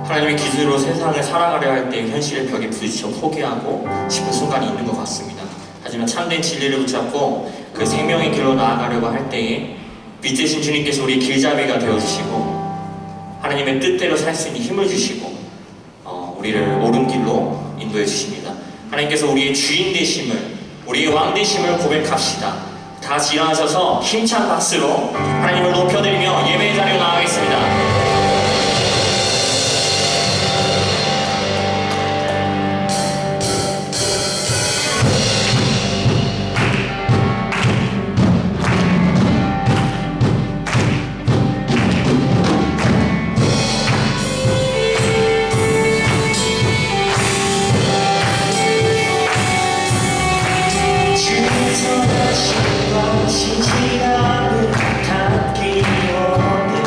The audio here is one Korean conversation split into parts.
하나님의 기준으로 세상을 살아가려 할 때 현실의 벽에 부딪혀 포기하고 싶은 순간이 있는 것 같습니다. 하지만 참된 진리를 붙잡고 그 생명의 길로 나아가려고 할 때에 빛되신 주님께서 우리 길잡이가 되어주시고 하나님의 뜻대로 살 수 있는 힘을 주시고 우리를 옳은 길로 인도해 주십니다. 하나님께서 우리의 주인 되심을, 우리의 왕 되심을 고백합시다. 다 같이 일어나셔서 힘찬 박수로 하나님을 높여드리며 예배의 자리로 나아가겠습니다. 신실함을 닿기 원해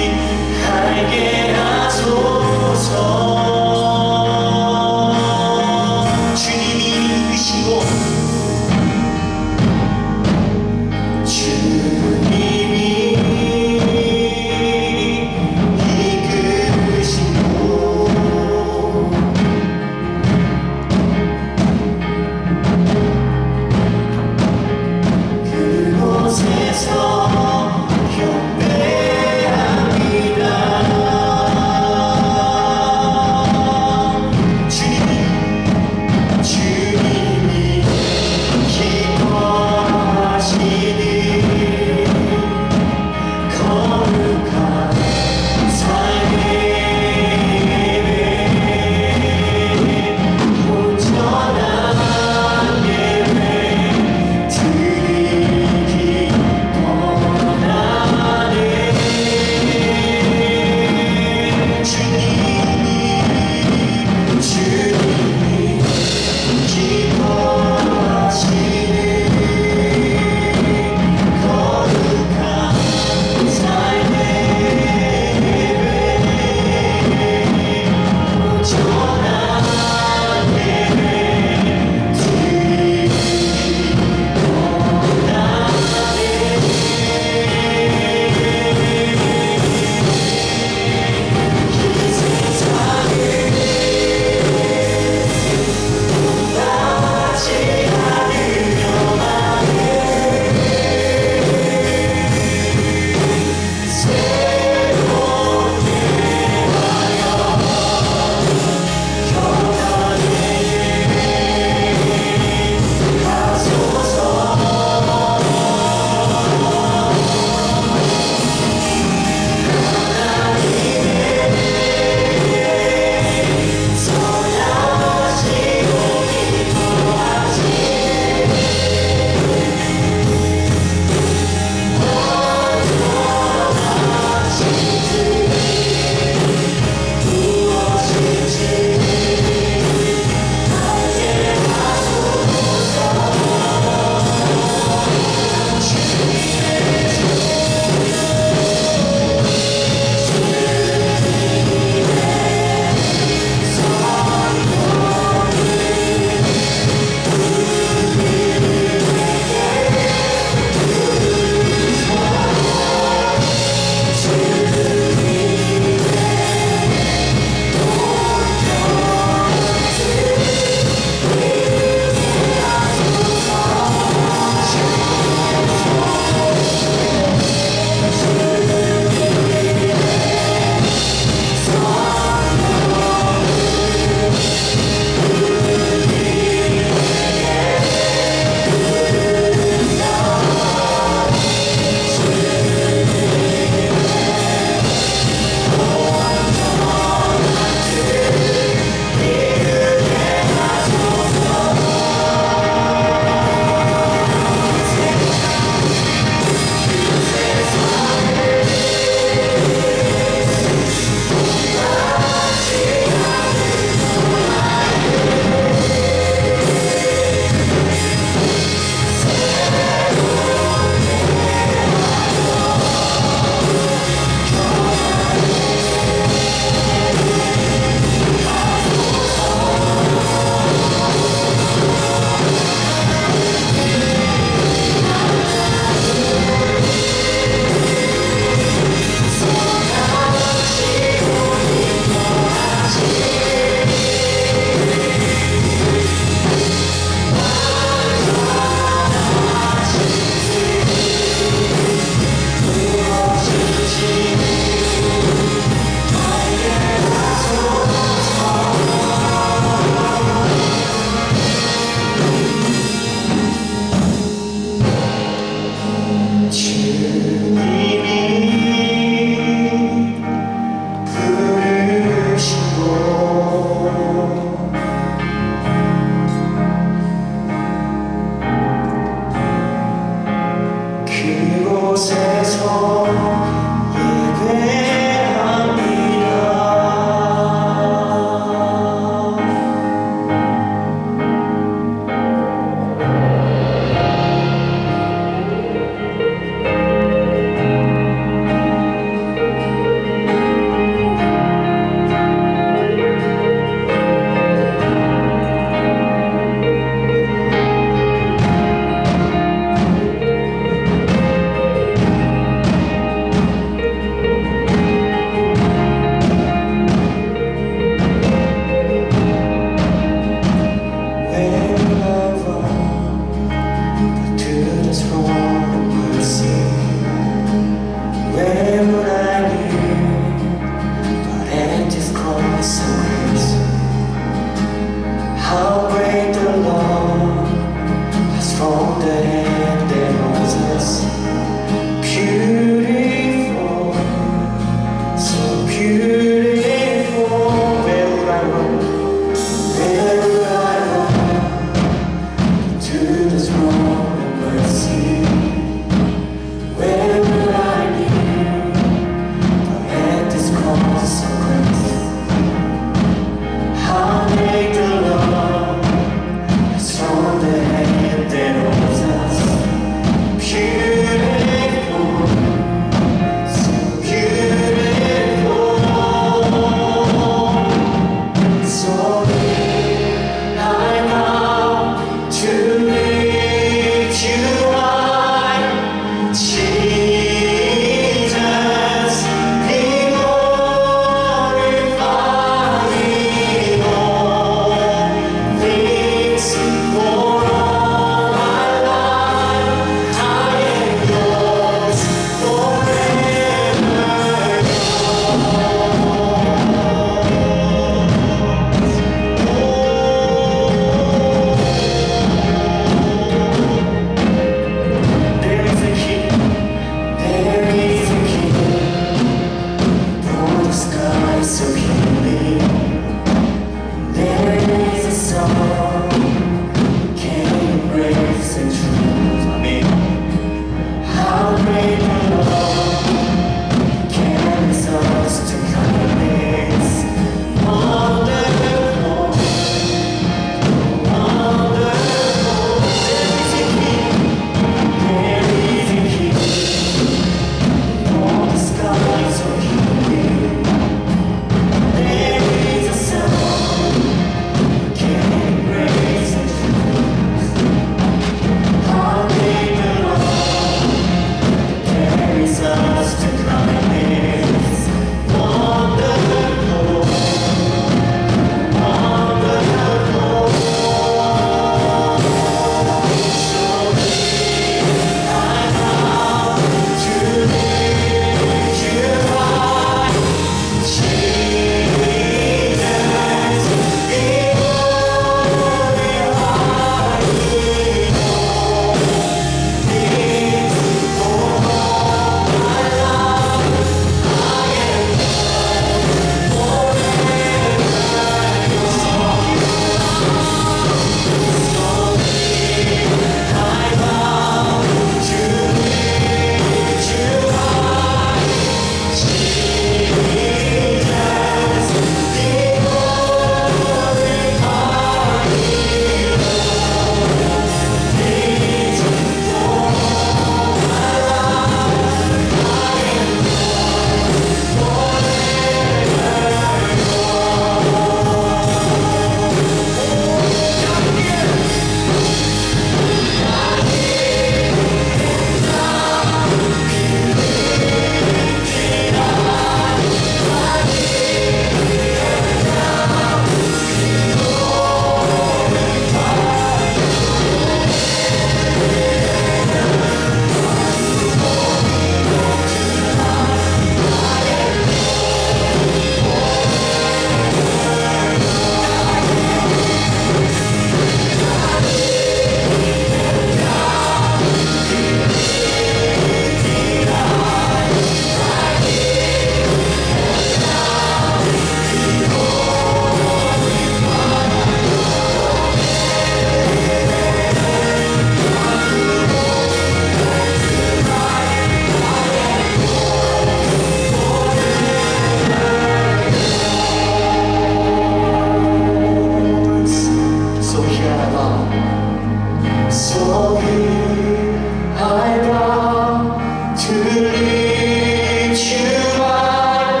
So here I bow to lift you high,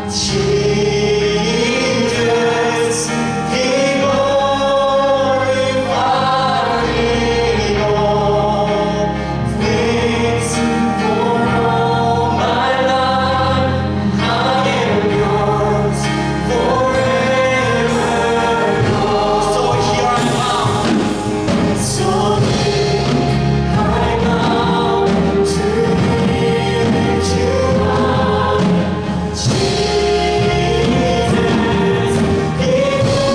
Jesus, be glorified in all things. For all my life I am yours forever. So here I bow. So I bow to lift you high, Jesus, be glorified.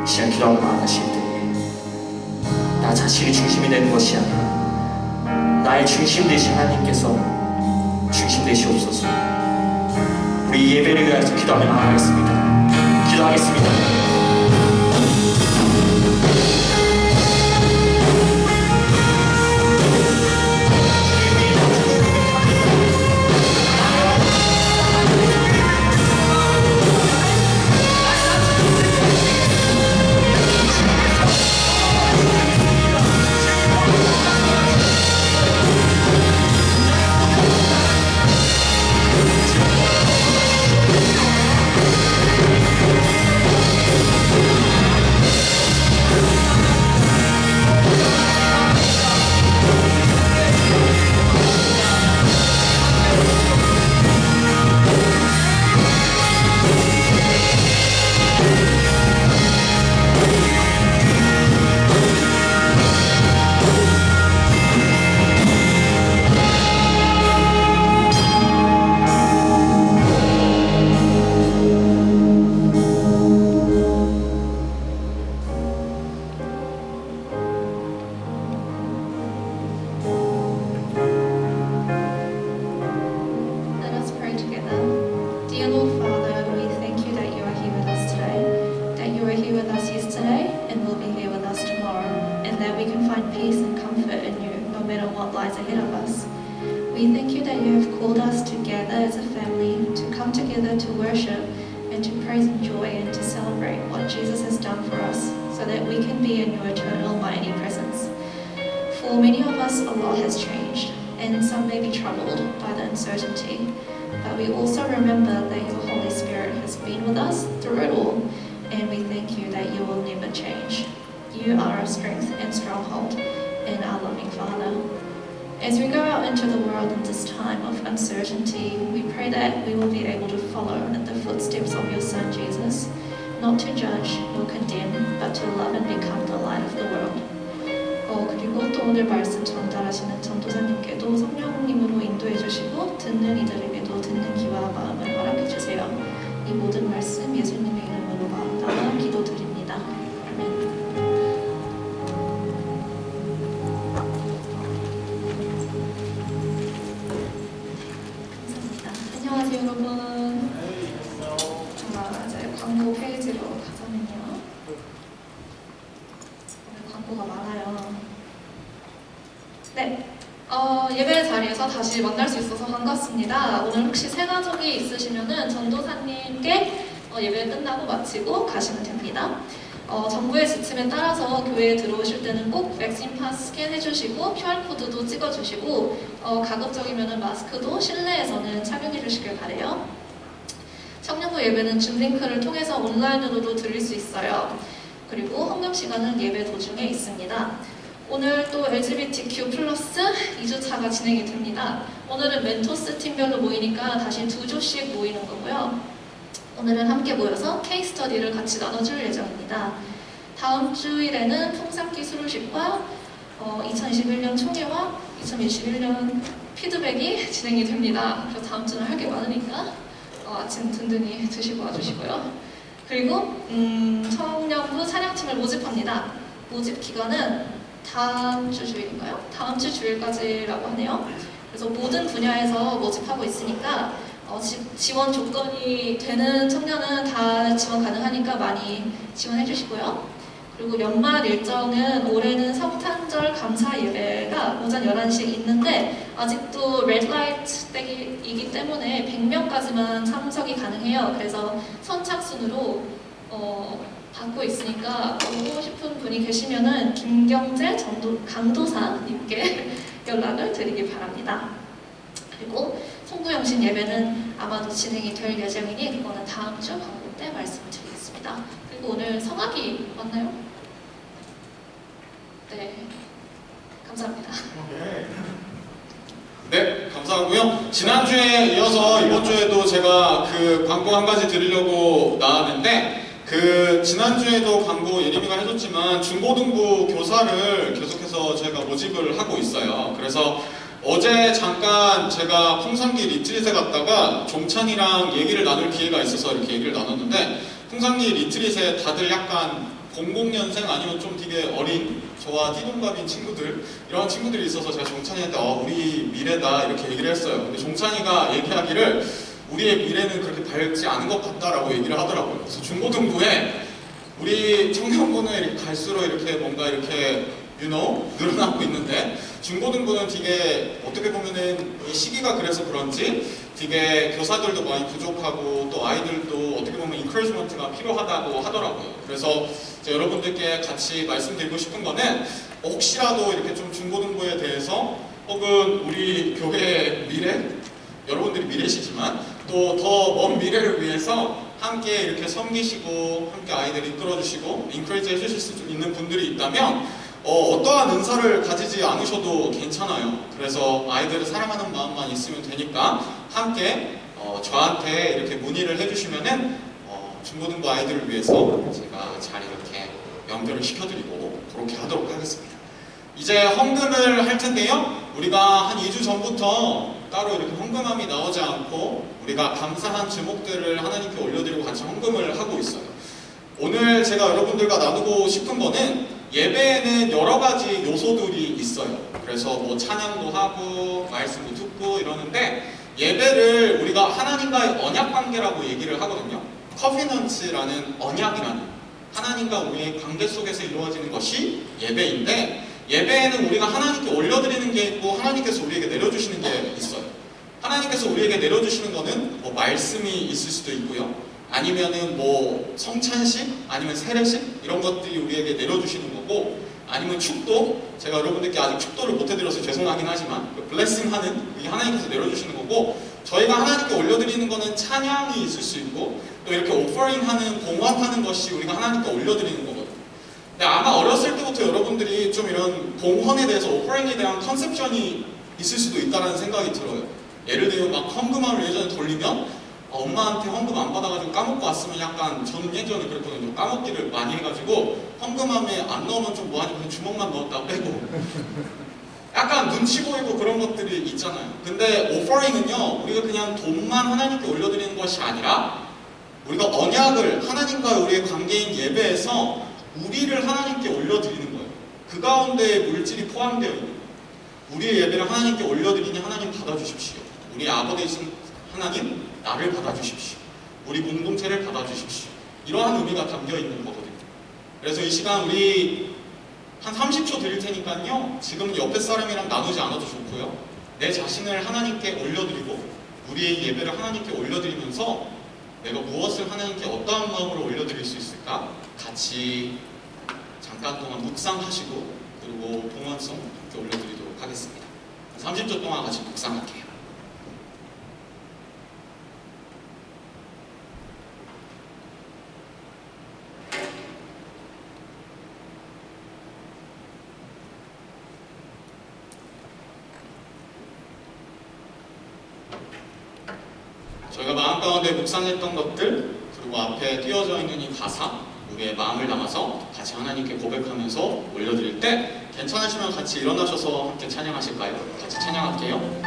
시간 기도하고 나아가실 때에 나 자신이 중심이 되는 것이 아니라 나의 중심 되신 하나님께서 중심 되시옵소서. 우리 예배를 위해서 기도하며 나아가겠습니다. 기도하겠습니다. We thank you that you have called us together as a family to come together to worship and to praise and joy and to celebrate what Jesus has done for us so that we can be in your eternal mighty presence. For many of us, a lot has changed and some may be troubled by the uncertainty, but we also remember that your Holy Spirit has been with us through it all, and we thank you that you will never change. You are our strength and stronghold and our loving Father. As we go out into the world in this time of uncertainty, we pray that we will be able to follow in the footsteps of your Son Jesus, not to judge nor condemn, but to love and become the light of the world. 그리고 또 오늘 말씀 전달하시는 전도사님께도 성령님으로 인도해 주시고 듣는 이들에게도 듣는 귀와 마음을 허락해 주세요. 이 모든 말씀 예수님의 이름으로 마음 담아 기도드립니다. 아멘. 안녕하세요 여러분. 이제 광고 페이지로 가자면요. 오늘 광고 광고가 많아요. 네, 예배 자리에서 다시 만날 수 있어서 반갑습니다. 오늘 혹시 새가족이 있으시면은 전도사님께 예배 끝나고 마치고 가시면 됩니다. 정부의 지침에 따라서 교회에 들어오실 때는 꼭 백신 파스 스캔 해주시고 QR코드도 찍어주시고 가급적이면 마스크도 실내에서는 착용해 주시길 바래요. 청년부 예배는 줌 링크를 통해서 온라인으로도 들을 수 있어요. 그리고 헌금 시간은 예배 도중에 있습니다. 오늘 또 LGBTQ 플러스 2주차가 진행이 됩니다. 오늘은 멘토스 팀별로 모이니까 다시 2주씩 모이는 거고요. 오늘은 함께 모여서 케이스 스터디를 같이 나눠줄 예정입니다. 다음 주일에는 풍산기 수료식과 2021년 총회와 2021년 피드백이 진행이 됩니다. 그래서 다음 주는 할 게 많으니까 아침 든든히 드시고 와주시고요. 그리고 청년부 찬양팀을 모집합니다. 모집 기간은 다음 주 주일인가요? 다음 주 주일까지라고 하네요. 그래서 모든 분야에서 모집하고 있으니까 지원 조건이 되는 청년은 다 지원 가능하니까 많이 지원해 주시고요. 그리고 연말 일정은 올해는 성탄절 감사 예배가 오전 11시에 있는데 아직도 레드라이트 때이기 때문에 100명까지만 참석이 가능해요. 그래서 선착순으로 받고 있으니까 오고 싶은 분이 계시면은 김경재 강도사님께 연락을 드리기 바랍니다. 그리고 송구영신 예배는 아마도 진행이 될 예정이니 그거는 다음 주 광고 때 말씀드리겠습니다. 그리고 오늘 성악이 맞나요? 네, 감사합니다. 네, 감사하고요. 지난주에 이어서 이번 주에도 제가 그 광고 한 가지 드리려고 나왔는데 지난주에도 광고 예림이가 해줬지만 중고등부 교사를 계속해서 제가 모집을 하고 있어요. 그래서 어제 잠깐 제가 풍산기 리트릿에 갔다가 종찬이랑 얘기를 나눌 기회가 있어서 이렇게 얘기를 나눴는데 풍산기 리트릿에 다들 약간 00년생 아니면 좀 되게 어린 저와 띠동갑인 친구들 이런 친구들이 있어서 제가 종찬이한테 우리 미래다 이렇게 얘기를 했어요. 근데 종찬이가 얘기하기를 우리의 미래는 그렇게 밝지 않은 것 같다라고 얘기를 하더라고요. 그래서 중고등부에 우리 청년부는 이렇게 갈수록 이렇게 뭔가 이렇게 늘어나고 있는데 중고등부는 되게 어떻게 보면은 이 시기가 그래서 그런지 되게 교사들도 많이 부족하고 또 아이들도 어떻게 보면 인커리지먼트가 필요하다고 하더라고요. 그래서 여러분들께 같이 말씀드리고 싶은 거는 혹시라도 이렇게 좀 중고등부에 대해서 혹은 우리 교회의 미래, 여러분들이 미래시지만 또 더 먼 미래를 위해서 함께 이렇게 섬기시고 함께 아이들 이끌어주시고 인커리지 해주실 수 있는 분들이 있다면 어떠한 은사를 가지지 않으셔도 괜찮아요. 그래서 아이들을 사랑하는 마음만 있으면 되니까 함께 저한테 이렇게 문의를 해주시면은 중고등부 아이들을 위해서 제가 잘 이렇게 연결을 시켜드리고 그렇게 하도록 하겠습니다. 이제 헌금을 할 텐데요. 우리가 한 2주 전부터 따로 이렇게 헌금함이 나오지 않고 우리가 감사한 제목들을 하나님께 올려드리고 같이 헌금을 하고 있어요. 오늘 제가 여러분들과 나누고 싶은 거는 예배에는 여러 가지 요소들이 있어요. 그래서 뭐 찬양도 하고 말씀도 듣고 이러는데 예배를 우리가 하나님과의 언약 관계라고 얘기를 하거든요. 커비넌트라는 언약이라는 하나님과 우리의 관계 속에서 이루어지는 것이 예배인데 예배에는 우리가 하나님께 올려드리는 게 있고 하나님께서 우리에게 내려주시는 게 있어요. 하나님께서 우리에게 내려주시는 거는 뭐 말씀이 있을 수도 있고요. 아니면은 뭐 성찬식 아니면 세례식 이런 것들이 우리에게 내려주시는 거고 아니면 축도 제가 여러분들께 아직 축도를 못 해드려서 죄송하긴 하지만 블레싱 하는 이게 하나님께서 내려주시는 거고 저희가 하나님께 올려드리는 거는 찬양이 있을 수 있고 또 이렇게 오퍼링 하는 봉헌하는 것이 우리가 하나님께 올려드리는 거거든요. 근데 아마 어렸을 때부터 여러분들이 좀 이런 봉헌에 대해서 오퍼링에 대한 컨셉션이 있을 수도 있다는 생각이 들어요. 예를 들면 막 헌금함을 예전에 돌리면 엄마한테 헌금 안 받아가지고 까먹고 왔으면 약간 저는 예전에 그랬거든요. 까먹기를 많이 해가지고 헌금함에 안 넣으면 좀 뭐하니 그냥 주먹만 넣었다 빼고 약간 눈치 보이고 그런 것들이 있잖아요. 근데 오퍼링은요 우리가 그냥 돈만 하나님께 올려드리는 것이 아니라 우리가 언약을 하나님과 우리의 관계인 예배에서 우리를 하나님께 올려드리는 거예요. 그 가운데 물질이 포함되어 있는 거예요. 우리의 예배를 하나님께 올려드리니 하나님 받아주십시오. 우리 아버지이신 하나님 나를 받아주십시오. 우리 공동체를 받아주십시오. 이러한 의미가 담겨 있는 거거든요. 그래서 이 시간 우리 한 30초 드릴 테니까요. 지금 옆에 사람이랑 나누지 않아도 좋고요. 내 자신을 하나님께 올려드리고 우리의 예배를 하나님께 올려드리면서 내가 무엇을 하나님께 어떠한 마음으로 올려드릴 수 있을까? 같이 잠깐 동안 묵상하시고 그리고 동원성 함께 올려드리도록 하겠습니다. 30초 동안 같이 묵상할게요. 저희가 마음 가운데 묵상했던 것들 그리고 앞에 띄어져 있는 이 가사 우리의 마음을 담아서 같이 하나님께 고백하면서 올려드릴 때 괜찮으시면 같이 일어나셔서 함께 찬양하실까요? 같이 찬양할게요.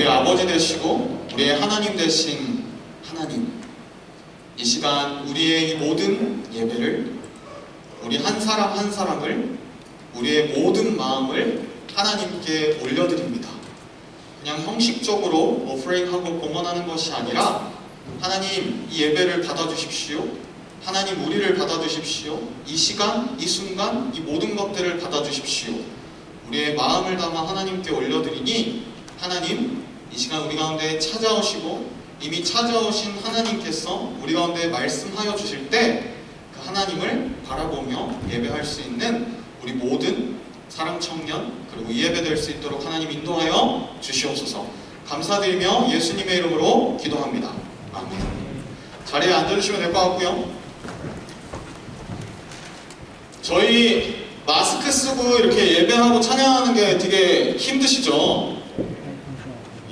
아버지 되시고 우리의 하나님 되신 하나님, 이 시간 우리의 이 모든 예배를 우리 한 사람 한 사람을 우리의 모든 마음을 하나님께 올려드립니다. 그냥 형식적으로 오프링하고 공헌하는 것이 아니라 하나님 이 예배를 받아주십시오. 하나님 우리를 받아주십시오. 이 시간, 이 순간, 이 모든 것들을 받아주십시오. 우리의 마음을 담아 하나님께 올려드리니 하나님 이 시간 우리 가운데 찾아오시고 이미 찾아오신 하나님께서 우리 가운데 말씀하여 주실 때 그 하나님을 바라보며 예배할 수 있는 우리 모든 사랑 청년 그리고 이 예배 될 수 있도록 하나님 인도하여 주시옵소서. 감사드리며 예수님의 이름으로 기도합니다. 아멘. 자리에 앉아주시면 될 것 같고요. 저희 마스크 쓰고 이렇게 예배하고 찬양하는 게 되게 힘드시죠?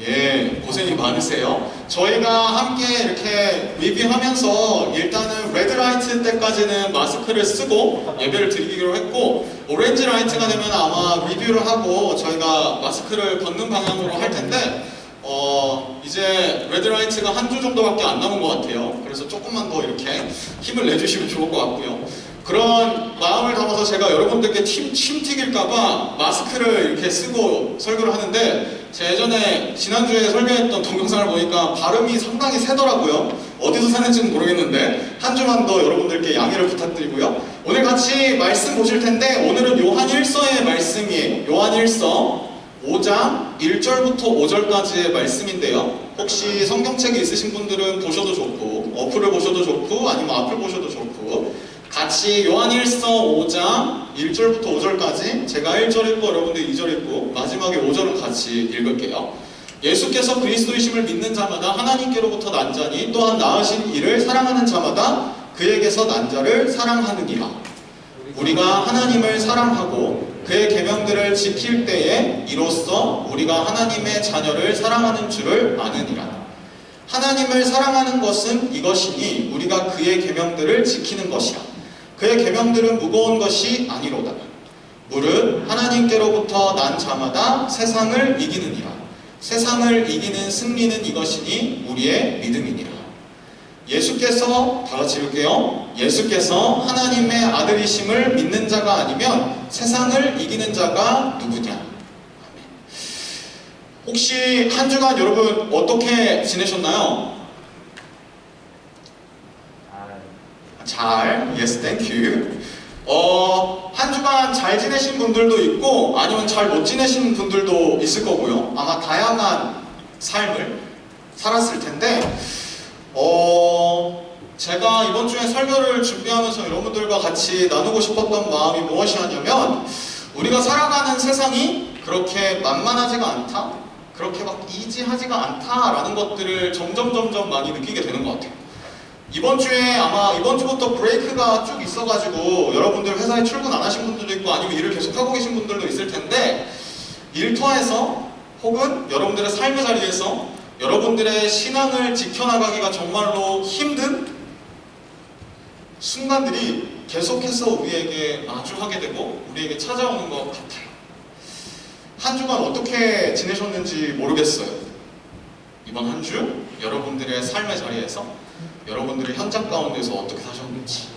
예, 고생이 많으세요. 저희가 함께 이렇게 리뷰하면서 일단은 레드라이트 때까지는 마스크를 쓰고 예배를 드리기로 했고 오렌지 라이트가 되면 아마 리뷰를 하고 저희가 마스크를 벗는 방향으로 할 텐데 이제 레드라이트가 한 주 정도밖에 안 남은 것 같아요. 그래서 조금만 더 이렇게 힘을 내주시면 좋을 것 같고요. 그런 마음을 담아서 제가 여러분들께 침 튀길까봐 마스크를 이렇게 쓰고 설교를 하는데 제가 예전에 지난주에 설교했던 동영상을 보니까 발음이 상당히 세더라고요. 어디서 사는지는 모르겠는데 한 주만 더 여러분들께 양해를 부탁드리고요. 오늘 같이 말씀 보실 텐데 오늘은 요한 1서의 말씀이에요. 요한 1서 5장 1절부터 5절까지의 말씀인데요. 혹시 성경책이 있으신 분들은 보셔도 좋고 어플을 보셔도 좋고 아니면 앞을 보셔도 좋고 같이 요한 1서 5장 1절부터 5절까지 제가 1절 읽고 여러분들 2절 읽고 마지막에 5절은 같이 읽을게요. 예수께서 그리스도이심을 믿는 자마다 하나님께로부터 난 자니 또한 낳으신 이를 사랑하는 자마다 그에게서 난 자를 사랑하느니라. 우리가 하나님을 사랑하고 그의 계명들을 지킬 때에 이로써 우리가 하나님의 자녀를 사랑하는 줄을 아느니라. 하나님을 사랑하는 것은 이것이니 우리가 그의 계명들을 지키는 것이라. 그의 계명들은 무거운 것이 아니로다. 무릇 하나님께로부터 난 자마다 세상을 이기느니라. 세상을 이기는 승리는 이것이니 우리의 믿음이니라. 예수께서 다 같이 읽을게요. 예수께서 하나님의 아들이심을 믿는 자가 아니면 세상을 이기는 자가 누구냐? 혹시 한 주간 여러분 어떻게 지내셨나요? 잘, yes, thank you. 한 주간 잘 지내신 분들도 있고 아니면 잘 못 지내신 분들도 있을 거고요. 아마 다양한 삶을 살았을 텐데 제가 이번 주에 설교를 준비하면서 여러분들과 같이 나누고 싶었던 마음이 무엇이었냐면 우리가 살아가는 세상이 그렇게 만만하지가 않다, 그렇게 막 이지하지가 않다라는 것들을 점점 많이 느끼게 되는 것 같아요. 이번 주에 아마 이번 주부터 브레이크가 쭉 있어가지고 여러분들 회사에 출근 안 하신 분들도 있고 아니면 일을 계속하고 계신 분들도 있을 텐데 일터에서 혹은 여러분들의 삶의 자리에서 여러분들의 신앙을 지켜나가기가 정말로 힘든 순간들이 계속해서 우리에게 마주하게 되고 우리에게 찾아오는 것 같아요. 한 주간 어떻게 지내셨는지 모르겠어요. 이번 한 주 여러분들의 삶의 자리에서 여러분들의 현장 가운데서 어떻게 사셨는지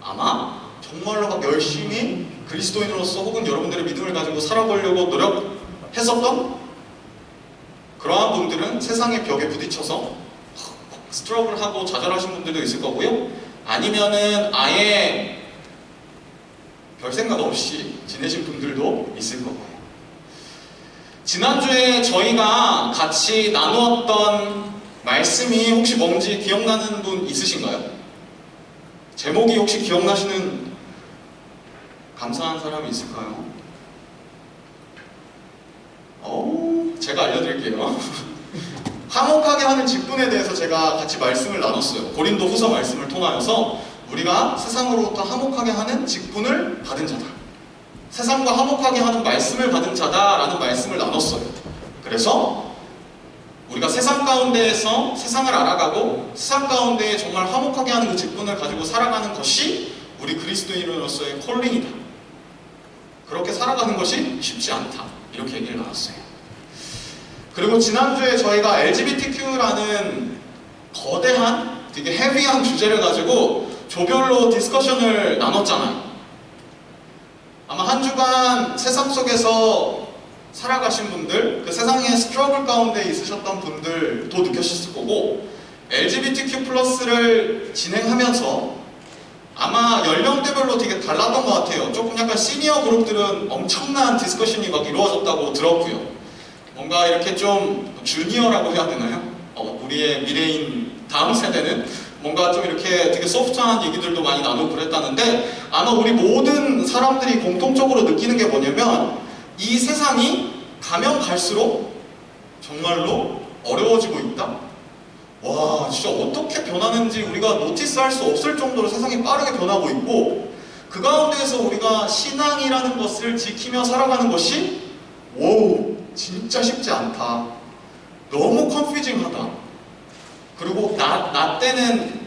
아마 정말로 막 열심히 그리스도인으로서 혹은 여러분들의 믿음을 가지고 살아보려고 노력했었던 그러한 분들은 세상의 벽에 부딪혀서 스트러글하고 좌절하신 분들도 있을 거고요. 아니면은 아예 별 생각 없이 지내신 분들도 있을 거고요. 지난주에 저희가 같이 나누었던 말씀이 혹시 뭔지 기억나는 분 있으신가요? 제목이 혹시 기억나시는 감사한 사람이 있을까요? 제가 알려드릴게요. 화목하게 하는 직분에 대해서 제가 같이 말씀을 나눴어요. 고린도 후서 말씀을 통하여서 우리가 세상으로부터 화목하게 하는 직분을 받은 자다. 세상과 화목하게 하는 말씀을 받은 자다라는 말씀을 나눴어요. 그래서 우리가 세상 가운데에서 세상을 알아가고 세상 가운데 정말 화목하게 하는 그 직분을 가지고 살아가는 것이 우리 그리스도인으로서의 콜링이다. 그렇게 살아가는 것이 쉽지 않다. 이렇게 얘기를 나눴어요. 그리고 지난주에 저희가 LGBTQ라는 거대한 되게 헤비한 주제를 가지고 조별로 디스커션을 나눴잖아요. 아마 한 주간 세상 속에서 살아가신 분들, 그 세상의 스트러글 가운데 있으셨던 분들도 느끼셨을 거고 LGBTQ+를 진행하면서 아마 연령대별로 되게 달랐던 것 같아요. 조금 약간 시니어 그룹들은 엄청난 디스커션이 막 이루어졌다고 들었고요. 뭔가 이렇게 좀 주니어라고 해야 되나요? 우리의 미래인 다음 세대는 뭔가 좀 이렇게 되게 소프트한 얘기들도 많이 나누고 그랬다는데 아마 우리 모든 사람들이 공통적으로 느끼는 게 뭐냐면 이 세상이 가면 갈수록 정말로 어려워지고 있다? 와, 진짜 어떻게 변하는지 우리가 노티스할 수 없을 정도로 세상이 빠르게 변하고 있고 그 가운데에서 우리가 신앙이라는 것을 지키며 살아가는 것이 진짜 쉽지 않다. 너무 컨퓨징하다. 그리고 나 때는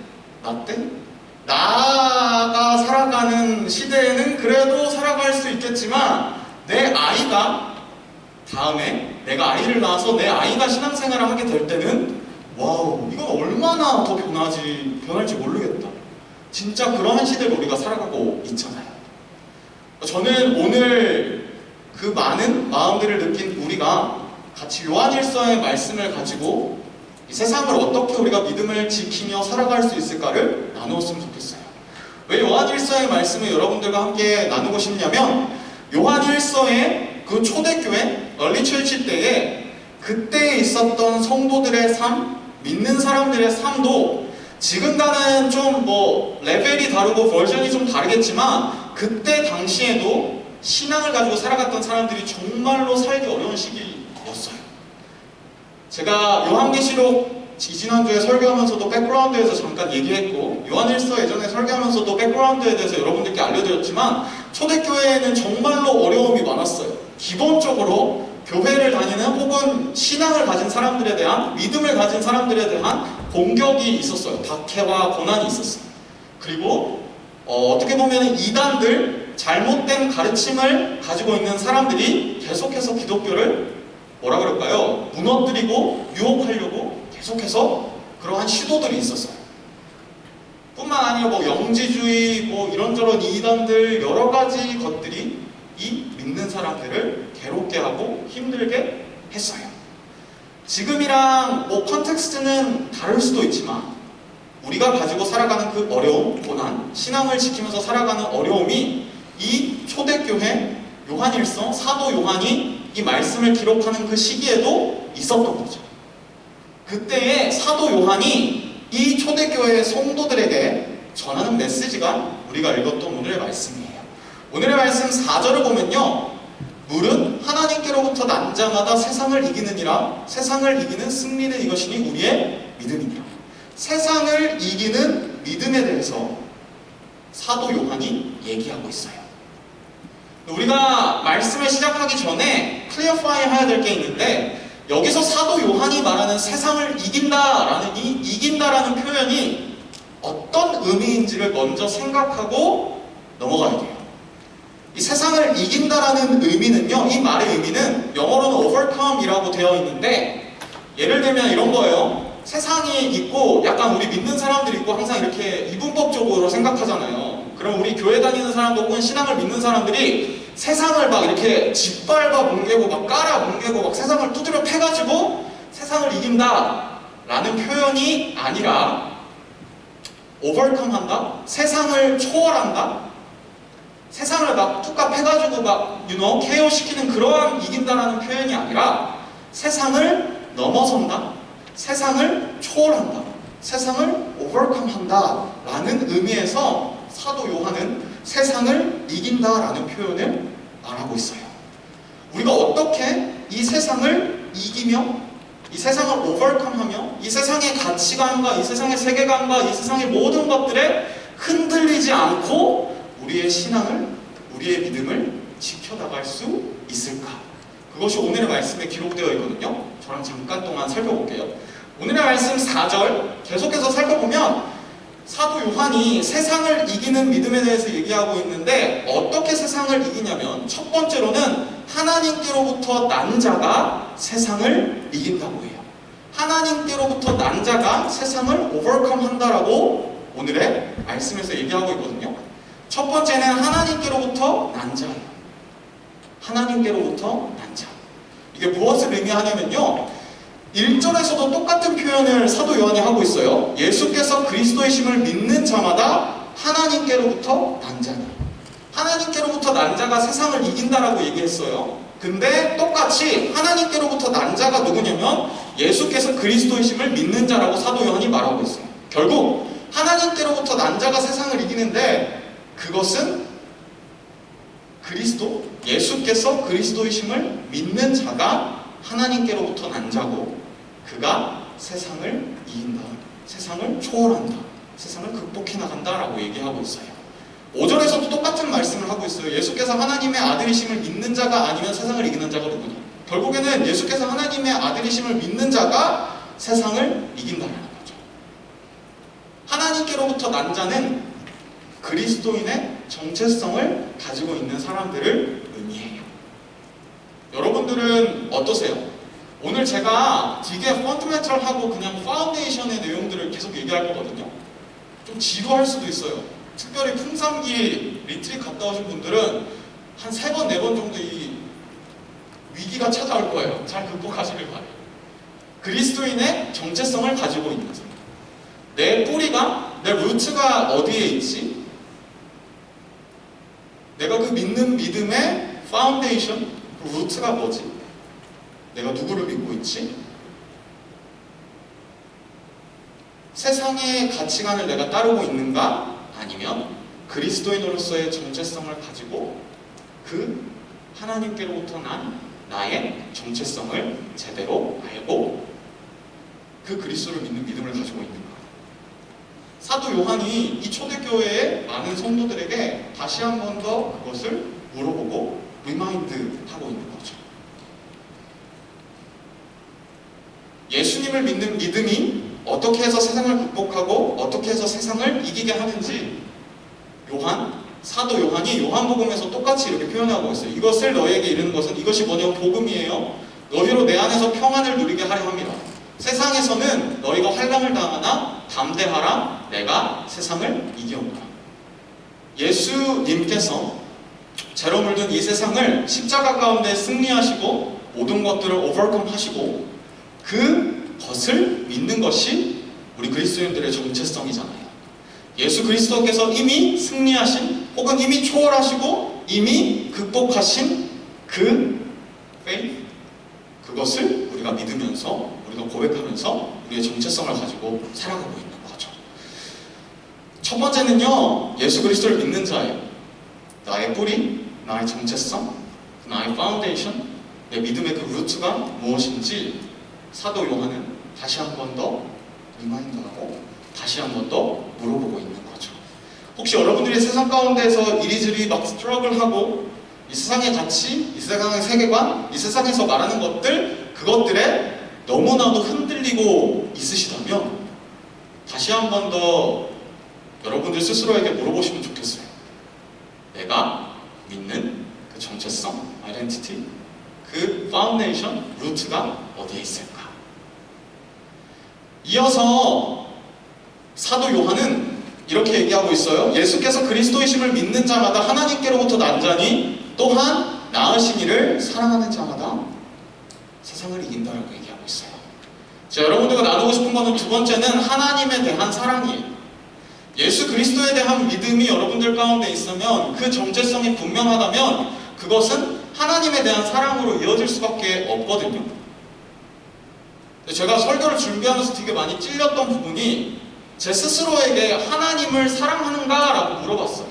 나가 살아가는 시대에는 그래도 살아갈 수 있겠지만 내 아이가 다음에 내가 아이를 낳아서 내 아이가 신앙생활을 하게 될 때는 이건 얼마나 더 변할지 모르겠다. 진짜 그러한 시대를 우리가 살아가고 있잖아요. 저는 오늘 그 많은 마음들을 느낀 우리가 같이 요한일서의 말씀을 가지고 이 세상을 어떻게 우리가 믿음을 지키며 살아갈 수 있을까를 나누었으면 좋겠어요. 왜 요한일서의 말씀을 여러분들과 함께 나누고 싶냐면 요한일서의 그 초대교회 얼리처치 때에 그때 있었던 성도들의 삶, 믿는 사람들의 삶도 지금과는 좀 레벨이 다르고 버전이 좀 다르겠지만 그때 당시에도 신앙을 가지고 살아갔던 사람들이 정말로 살기 어려운 시기였어요. 제가 요한계시록 지난주에 설교하면서도 백그라운드에서 잠깐 얘기했고 요한일서 예전에 설교하면서도 백그라운드에 대해서 여러분들께 알려드렸지만 초대교회에는 정말로 어려움이 많았어요. 기본적으로 교회를 다니는 혹은 신앙을 가진 사람들에 대한 믿음을 가진 사람들에 대한 공격이 있었어요. 박해와 고난이 있었어요. 그리고 어떻게 보면 이단들 잘못된 가르침을 가지고 있는 사람들이 계속해서 기독교를 뭐라 그럴까요? 무너뜨리고 유혹하려고 계속해서 그러한 시도들이 있었어요. 뿐만 아니라 뭐 영지주의 뭐 이런저런 이단들 여러 가지 것들이 이 믿는 사람들을 괴롭게 하고 힘들게 했어요. 지금이랑 뭐 컨텍스트는 다를 수도 있지만 우리가 가지고 살아가는 그 어려움, 고난, 신앙을 지키면서 살아가는 어려움이 이 초대교회 요한일서 사도 요한이 이 말씀을 기록하는 그 시기에도 있었던 거죠. 그때의 사도 요한이 이 초대교회의 성도들에게 전하는 메시지가 우리가 읽었던 오늘의 말씀이에요. 오늘의 말씀 4절을 보면요, 물은 하나님께로부터 난 자마다 세상을 이기느니라. 세상을 이기는 승리는 이것이니 우리의 믿음이니라. 세상을 이기는 믿음에 대해서 사도 요한이 얘기하고 있어요. 우리가 말씀을 시작하기 전에 클리어파이 해야 될 게 있는데, 여기서 사도 요한이 말하는 세상을 이긴다라는 이 이긴다라는 표현이 어떤 의미인지를 먼저 생각하고 넘어가야 돼요. 이 세상을 이긴다라는 의미는요, 이 말의 의미는 영어로는 overcome이라고 되어 있는데, 예를 들면 이런 거예요. 세상이 있고 약간 우리 믿는 사람들이 있고 항상 이렇게 이분법적으로 생각하잖아요. 그럼 우리 교회 다니는 사람도 혹은 신앙을 믿는 사람들이 세상을 막 이렇게 짓밟아 뭉개고 막 깔아 뭉개고 막 세상을 두드려 패가지고 세상을 이긴다 라는 표현이 아니라 overcome 한다? 세상을 초월한다? 세상을 막 뚝딱 패가지고 막 케어 시키는 그러한 이긴다라는 표현이 아니라 세상을 넘어선다? 세상을 초월한다. 세상을 overcome 한다 라는 의미에서 사도 요한은 세상을 이긴다라는 표현을 말하고 있어요. 우리가 어떻게 이 세상을 이기며 이 세상을 overcome 하며 이 세상의 가치관과 이 세상의 세계관과 이 세상의 모든 것들에 흔들리지 않고 우리의 신앙을, 우리의 믿음을 지켜나갈 수 있을까? 그것이 오늘의 말씀에 기록되어 있거든요. 저랑 잠깐 동안 살펴볼게요. 오늘의 말씀 4절 계속해서 살펴보면 사도 요한이 세상을 이기는 믿음에 대해서 얘기하고 있는데, 어떻게 세상을 이기냐면 첫 번째로는 하나님께로부터 난 자가 세상을 이긴다고 해요. 하나님께로부터 난 자가 세상을 overcome 한다라고 오늘의 말씀에서 얘기하고 있거든요. 첫 번째는 하나님께로부터 난 자예요. 하나님께로부터 난 자. 이게 무엇을 의미하냐면요, 1절에서도 똑같은 표현을 사도 요한이 하고 있어요. 예수께서 그리스도이심을 믿는 자마다 하나님께로부터 난 자니. 하나님께로부터 난 자가 세상을 이긴다라고 얘기했어요. 근데 똑같이 하나님께로부터 난 자가 누구냐면 예수께서 그리스도이심을 믿는 자라고 사도 요한이 말하고 있어요. 결국 하나님께로부터 난 자가 세상을 이기는데, 그것은 그리스도, 예수께서 그리스도이심을 믿는 자가 하나님께로부터 난 자고, 그가 세상을 이긴다, 세상을 초월한다, 세상을 극복해 나간다라고 얘기하고 있어요. 5절에서도 똑같은 말씀을 하고 있어요. 예수께서 하나님의 아들이심을 믿는 자가 아니면 세상을 이기는 자가 누구냐? 결국에는 예수께서 하나님의 아들이심을 믿는 자가 세상을 이긴다는 거죠. 하나님께로부터 난 자는 그리스도인의 정체성을 가지고 있는 사람들을 의미해요. 여러분들은 어떠세요? 오늘 제가 되게 펀드멘털하고 그냥 파운데이션의 내용들을 계속 얘기할 거거든요. 좀 지루할 수도 있어요. 특별히 풍산기 리트릿 갔다 오신 분들은 한 3번, 4번 정도 이 위기가 찾아올 거예요. 잘 극복하시길 바래요. 그리스도인의 정체성을 가지고 있는 사람. 내 뿌리가, 내 루트가 어디에 있지? 내가 그 믿는 믿음의 파운데이션, 그 루트가 뭐지? 내가 누구를 믿고 있지? 세상의 가치관을 내가 따르고 있는가? 아니면 그리스도인으로서의 정체성을 가지고 그 하나님께로부터 난 나의 정체성을 제대로 알고 그 그리스도를 믿는 믿음을 가지고 있는가? 사도 요한이 이 초대교회의 많은 성도들에게 다시 한 번 더 그것을 물어보고 리마인드 하고 있는 거죠. 예수님을 믿는 믿음이 어떻게 해서 세상을 극복하고 어떻게 해서 세상을 이기게 하는지 사도 요한이 요한복음에서 똑같이 이렇게 표현하고 있어요. 이것을 너희에게 이르는 것은 이것이 뭐냐면 복음이에요. 너희로 내 안에서 평안을 누리게 하려 합니다. 세상에서는 너희가 환난을 당하나 담대하라, 내가 세상을 이겨온다. 예수님께서 죄로 물든 이 세상을 십자가 가운데 승리하시고 모든 것들을 오버컴 하시고 그것을 믿는 것이 우리 그리스도인들의 정체성이잖아요. 예수 그리스도께서 이미 승리하신 혹은 이미 초월하시고 이미 극복하신 그 faith, 그것을 우리가 믿으면서 우리가 고백하면서 우리의 정체성을 가지고 살아가고 있는 거죠. 첫 번째는요, 예수 그리스도를 믿는 자예요. 나의 뿌리, 나의 정체성, 나의 파운데이션, 내 믿음의 그 루트가 무엇인지 사도 요한은 다시 한 번 더 리마인드하고 다시 한 번 더 물어보고 있는 거죠. 혹시 여러분들이 세상 가운데서 이리저리 막 스트러글하고 이 세상의 가치, 이 세상의 세계관, 이 세상에서 말하는 것들, 그것들에 너무나도 흔들리고 있으시다면 다시 한 번 더 여러분들 스스로에게 물어보시면 좋겠어요. 내가 믿는 그 정체성, 아이덴티티, 그 파운데이션, 루트가 어디에 있을까? 이어서 사도 요한은 이렇게 얘기하고 있어요. 예수께서 그리스도이심을 믿는 자마다 하나님께로부터 난 자니 또한 나으신 이를 사랑하는 자마다 세상을 이긴다라고 얘기하고 있어요. 자, 여러분들과 나누고 싶은 거는 두 번째는 하나님에 대한 사랑이에요. 예수 그리스도에 대한 믿음이 여러분들 가운데 있으면 그 정체성이 분명하다면 그것은 하나님에 대한 사랑으로 이어질 수밖에 없거든요. 제가 설교를 준비하면서 되게 많이 찔렸던 부분이 제 스스로에게 하나님을 사랑하는가? 라고 물어봤어요.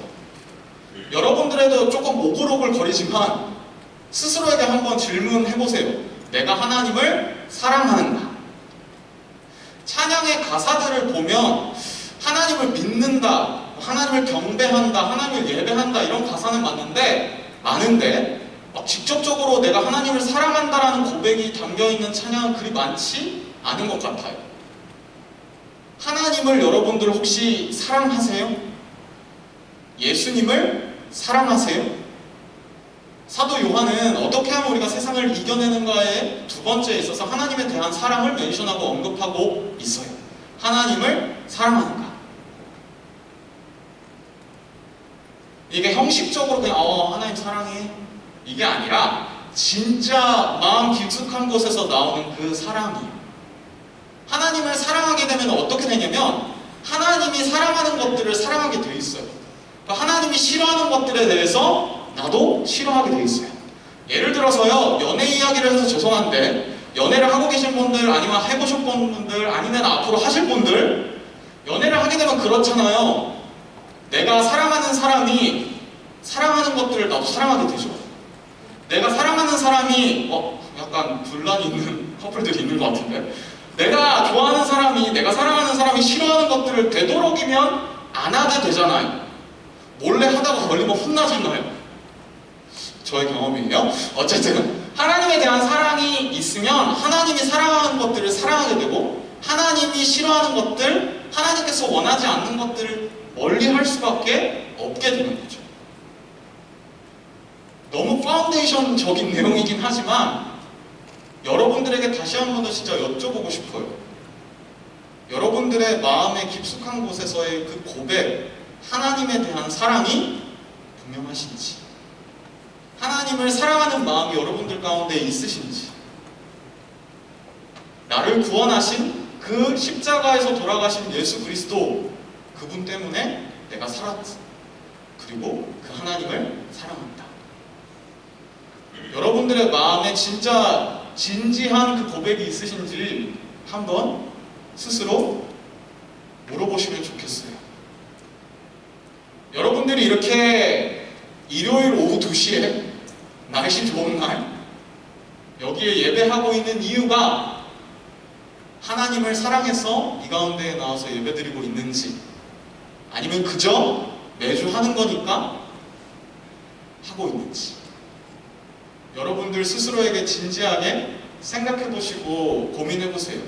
여러분들에도 조금 오글오글 거리지만 스스로에게 한번 질문해보세요. 내가 하나님을 사랑하는가? 찬양의 가사들을 보면 하나님을 믿는다, 하나님을 경배한다, 하나님을 예배한다 이런 가사는 많은데 막 직접적으로 내가 하나님을 사랑한다라는 고백이 담겨있는 찬양은 그리 많지 않은 것 같아요. 하나님을 여러분들 혹시 사랑하세요? 예수님을 사랑하세요? 사도 요한은 어떻게 하면 우리가 세상을 이겨내는가에 두 번째에 있어서 하나님에 대한 사랑을 멘션하고 언급하고 있어요. 하나님을 사랑하는가? 이게 형식적으로 그냥 하나님 사랑해 이게 아니라 진짜 마음 깊숙한 곳에서 나오는 그 사랑이에요. 하나님을 사랑하게 되면 어떻게 되냐면 하나님이 사랑하는 것들을 사랑하게 돼 있어요. 그러니까 하나님이 싫어하는 것들에 대해서 나도 싫어하게 돼 있어요. 예를 들어서요, 연애 이야기를 해서 죄송한데 연애를 하고 계신 분들 아니면 해보신 분들 아니면 앞으로 하실 분들 연애를 하게 되면 그렇잖아요. 내가 사랑하는 사람이 사랑하는 것들을 나도 사랑하게 되죠. 내가 사랑하는 사람이 약간 분란이 있는 커플들이 있는 것 같은데 내가 좋아하는 사람이 내가 사랑하는 사람이 싫어하는 것들을 되도록이면 안 하게 되잖아요. 몰래 하다가 걸리면 혼나잖아요. 저의 경험이에요. 어쨌든 하나님에 대한 사랑이 있으면 하나님이 사랑하는 것들을 사랑하게 되고 하나님이 싫어하는 것들, 하나님께서 원하지 않는 것들을 멀리 할 수밖에 없게 되는 거죠. 너무 파운데이션적인 내용이긴 하지만 여러분들에게 다시 한 번 더 진짜 여쭤보고 싶어요. 여러분들의 마음의 깊숙한 곳에서의 그 고백, 하나님에 대한 사랑이 분명하신지, 하나님을 사랑하는 마음이 여러분들 가운데 있으신지, 나를 구원하신 그 십자가에서 돌아가신 예수 그리스도 그분 때문에 내가 살았지, 그리고 그 하나님을 사랑한다. 여러분들의 마음에 진짜 진지한 그 고백이 있으신지 한번 스스로 물어보시면 좋겠어요. 여러분들이 이렇게 일요일 오후 2시에 날씨 좋은 날 여기에 예배하고 있는 이유가 하나님을 사랑해서 이 가운데에 나와서 예배드리고 있는지, 아니면 그저 매주 하는 거니까 하고 있는지, 여러분들 스스로에게 진지하게 생각해 보시고 고민해 보세요.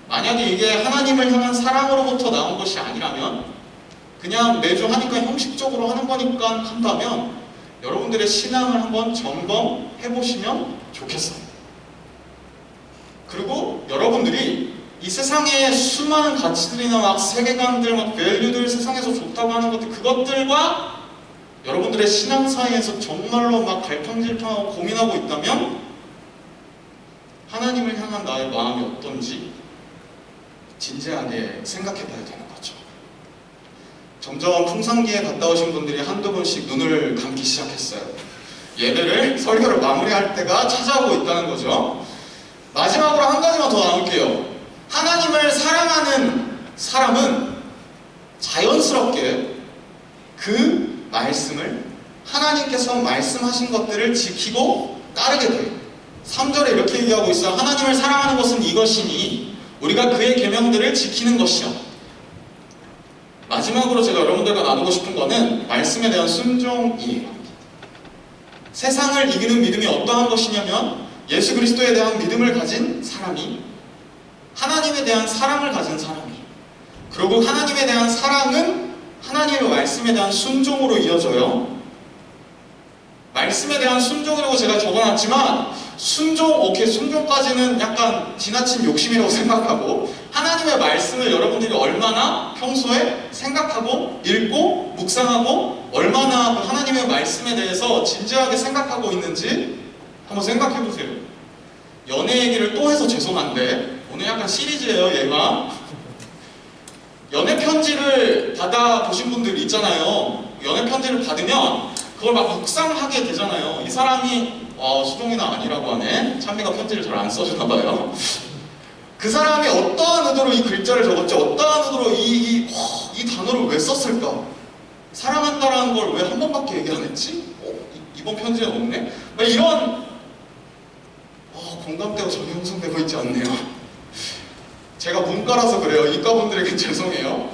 만약에 이게 하나님을 향한 사랑으로부터 나온 것이 아니라면, 그냥 매주 하니까 형식적으로 하는 거니까 한다면 여러분들의 신앙을 한번 점검해 보시면 좋겠어요. 그리고 여러분들이 이 세상의 수많은 가치들이나 막 세계관들, 막 밸류들, 세상에서 좋다고 하는 것들, 그것들과 여러분들의 신앙 사이에서 정말로 막 갈팡질팡하고 고민하고 있다면 하나님을 향한 나의 마음이 어떤지 진지하게 생각해 봐야 되는 거죠. 점점 풍산기에 갔다 오신 분들이 한두 번씩 눈을 감기 시작했어요. 예배를, 설교를 마무리할 때가 찾아오고 있다는 거죠. 마지막으로 한 가지만 더 나눌게요. 하나님을 사랑하는 사람은 자연스럽게 그 말씀을, 하나님께서 말씀하신 것들을 지키고 따르게 돼요. 3절에 이렇게 얘기하고 있어요. 하나님을 사랑하는 것은 이것이니 우리가 그의 계명들을 지키는 것이요. 마지막으로 제가 여러분들과 나누고 싶은 거는 말씀에 대한 순종이에요. 세상을 이기는 믿음이 어떠한 것이냐면, 예수 그리스도에 대한 믿음을 가진 사람이, 하나님에 대한 사랑을 가진 사람이, 그리고 하나님에 대한 사랑은 하나님의 말씀에 대한 순종으로 이어져요. 말씀에 대한 순종이라고 제가 적어놨지만, 오케이, 순종까지는 약간 지나친 욕심이라고 생각하고, 하나님의 말씀을 여러분들이 얼마나 평소에 생각하고 읽고 묵상하고 얼마나 그 하나님의 말씀에 대해서 진지하게 생각하고 있는지 한번 생각해 보세요. 연애 얘기를 또 해서 죄송한데, 오늘 약간 시리즈예요, 얘가. 연애 편지를 받아보신 분들 있잖아요. 연애 편지를 받으면 그걸 막 묵상하게 되잖아요. 이 사람이 수종이나 아니라고 하네. 찬미가 편지를 잘 안 써주나 봐요. 그 사람이 어떠한 의도로 이 글자를 적었지, 어떠한 의도로 이 단어를 왜 썼을까? 사랑한다라는 걸 왜 한 번밖에 얘기 안 했지? 이번 편지에 없네? 이런 공감대가 전혀 형성되고 있지 않네요. 제가 문과라서 그래요. 이과분들에게 죄송해요.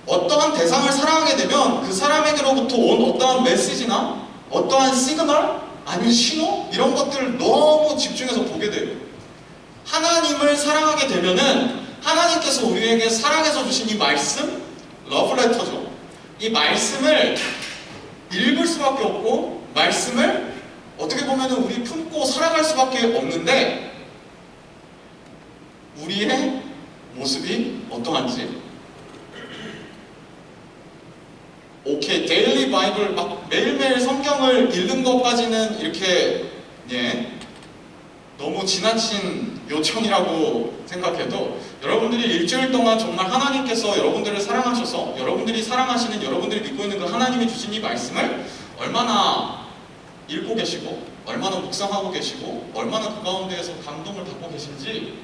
어떠한 대상을 사랑하게 되면 그 사람에게로부터 온 어떠한 메시지나 어떠한 시그널, 아니면 신호, 이런 것들을 너무 집중해서 보게 돼요. 하나님을 사랑하게 되면은 하나님께서 우리에게 사랑해서 주신 이 말씀, 러브레터죠. 이 말씀을 읽을 수밖에 없고, 말씀을 어떻게 보면 우리 품고 살아갈 수밖에 없는데, 우리의 모습이 어떠한지, 오케이, 데일리 바이블 막 매일매일 성경을 읽는 것까지는 이렇게 너무 지나친 요청이라고 생각해도, 여러분들이 일주일 동안 정말 하나님께서 여러분들을 사랑하셔서 여러분들이 사랑하시는, 여러분들이 믿고 있는 그 하나님이 주신 이 말씀을 얼마나 읽고 계시고, 얼마나 묵상하고 계시고, 얼마나 그 가운데에서 감동을 받고 계신지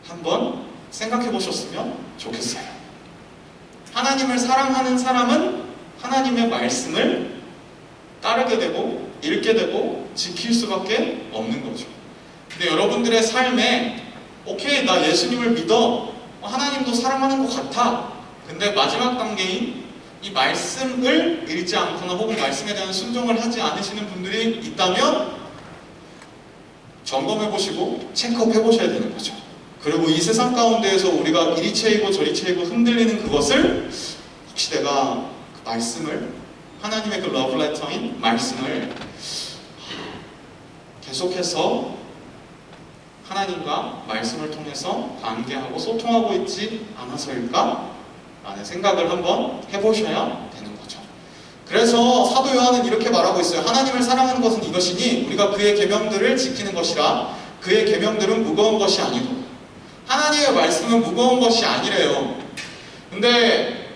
한번 생각해 보셨으면 좋겠어요. 하나님을 사랑하는 사람은 하나님의 말씀을 따르게 되고 읽게 되고 지킬 수밖에 없는 거죠. 근데 여러분들의 삶에 오케이, 나 예수님을 믿어, 하나님도 사랑하는 것 같아, 근데 마지막 단계인 이 말씀을 읽지 않거나 혹은 말씀에 대한 순종을 하지 않으시는 분들이 있다면 점검해 보시고 체크업해 보셔야 되는 거죠. 그리고 이 세상 가운데에서 우리가 이리 채이고 저리 채이고 흔들리는 그것을, 혹시 내가 그 말씀을, 하나님의 그 러브레터인 말씀을 계속해서 하나님과 말씀을 통해서 관계하고 소통하고 있지 않아서일까? 라는 생각을 한번 해보셔야 되는 거죠. 그래서 사도 요한은 이렇게 말하고 있어요. 하나님을 사랑하는 것은 이것이니 우리가 그의 계명들을 지키는 것이라. 그의 계명들은 무거운 것이 아니고. 하나님의 말씀은 무거운 것이 아니래요. 근데